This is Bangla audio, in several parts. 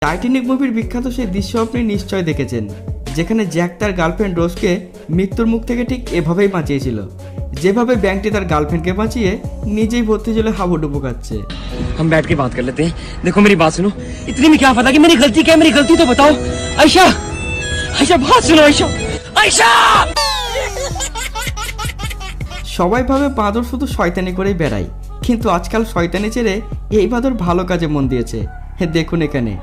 টাইটানিক মুভির বিখ্যাত সেই দৃশ্য আপনি নিশ্চয় দেখেছেন, যেখানে জ্যাক তার গার্লফ্রেন্ড রোজকে মৃত্যুর মুখ থেকে ঠিক এভাবেই বাঁচিয়েছিল, যেভাবে ব্যাংকটি তার গার্লফ্রেন্ডকে বাঁচিয়ে নিজেই ভর্তি জলে হাবুডুবু খাচ্ছে। हम बैठ के बात कर लेते हैं। देखो मेरी बात सुनो, इतनी में क्या पता कि मेरी गलती क्या है, मेरी गलती तो बताओ। आयशा, आयशा बात सुनो, आयशा, आयशा। সবাই ভাবে বাঁদর শুধু শয়তানি করেই বেড়ায়, কিন্তু আজকাল শয়তানি ছেড়ে এই বাঁদর ভালো কাজে মন দিয়েছে। দেখুন এখানে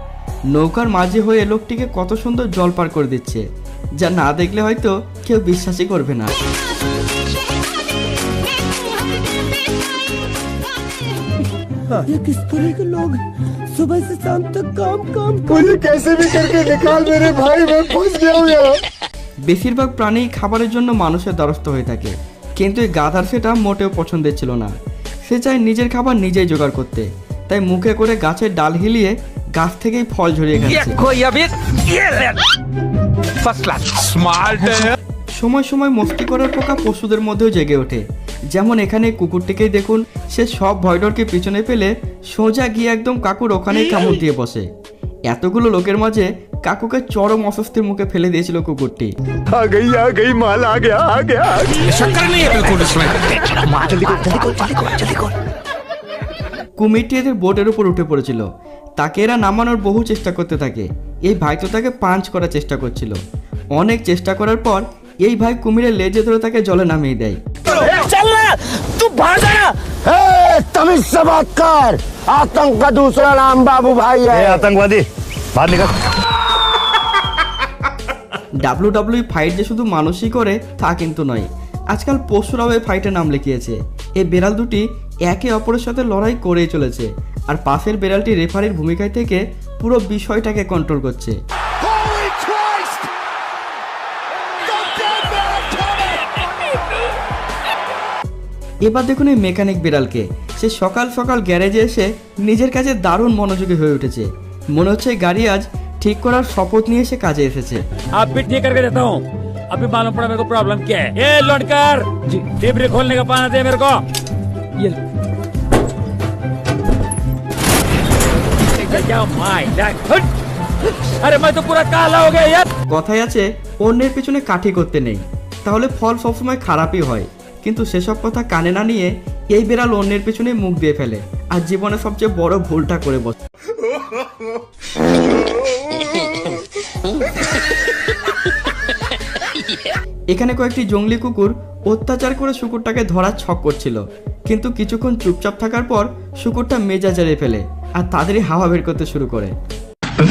নৌকার মাঝে হয়ে লোকটিকে কত সুন্দর জল পার করে দিচ্ছে, যা না দেখলে হয়তো কেউ বিশ্বাসই করবে না। ये किस तरह के लोग सुबह से शाम तक काम मुझे कैसे भी करके निकाल मेरे भाई, मैं फंस गया हूँ यार। বেশিরভাগ প্রাণী খাবারের জন্য মানুষের দ্বারস্থ হয়ে থাকে, কিন্তু এই গাধার সেটা মোটেও পছন্দের ছিল না। সে চায় নিজের খাবার নিজেই জোগাড় করতে, তাই মুখে করে গাছের ডাল হিলিয়ে গাছ থেকেই ফল ঝরিয়ে খাচ্ছে। সময় সময় মস্তি করার পোকা পশুদের মধ্যেও জেগে ওঠে, যেমন এখানে কুকুরটিকেই দেখুন, সে সব ভয়ডরকে পিছনে ফেলে সোজা গিয়ে একদম কাকুর ওখানেই কামড় দিয়ে বসে। এতগুলো লোকের মাঝে কাকুকে চরম অস্বস্তির মুখে ফেলে দিয়েছিল কুকুরটি। आ गई माल आ गया কুমিরটি এদের বোটের উপর উঠে পড়েছিল, তাকে এরা নামানোর বহু চেষ্টা করতে থাকে। এই ভাই তো তাকে পাঞ্চ করার চেষ্টা করছিল। অনেক চেষ্টা করার পর এই ভাই কুমিরের লেজে ধরে তাকে জলে নামিয়ে দেয়। तमिज से बात कर, आतंक का दूसरा नाम बाबू भाई है। आतंकवादी बाहर निकल। WWE ফাইট যে শুধু মানুষই করে তা কিন্তু নয়, আজকাল পশুরাও এই ফাইটে নাম লিখিয়েছে। এই বেড়াল দুটি একে অপরের সাথে লড়াই করেই চলেছে, আর পাশের বেড়ালটি রেফারির ভূমিকায় থেকে পুরো বিষয়টাকে কন্ট্রোল করছে। এবার দেখুন এই মেকানিক বিড়ালকে, সে সকাল সকাল গ্যারেজে এসে নিজের কাজে দারুণ মনোযোগী হয়ে উঠেছে। মনে হচ্ছে গাড়ি আজ ঠিক করার শপথ নিয়ে সে কাজে এসেছে। आप भी ठीक करके देता हूँ। अभी मालूम पड़ा मेरे को प्रॉब्लम क्या है। ये लौटकर डिबरी खोलने का पाना दे मेरे को। ये जाओ माय हट। अरे मैं तो पूरा काला हो गया यार। কথায় আছে অন্যের পিছনে কাঠি করতে নেই, তাহলে ফল সবসময় খারাপই হয়। কিন্তু সেসব কথা কানে না নিয়ে এই বিড়াল অন্যের পিছনে মুখ দিয়ে ফেলে, আর জীবনে সবচেয়ে বড় ভুলটা করে বসে। এখানে কয়েকটি জঙ্গলি কুকুর অত্যাচার করে শুকুরটাকে ধরার ছক করছিল, কিন্তু কিছুক্ষণ চুপচাপ থাকার পর শুকুরটা মেজাজ হারিয়ে ফেলে আর তাদেরই হাওয়া বের করতে শুরু করে।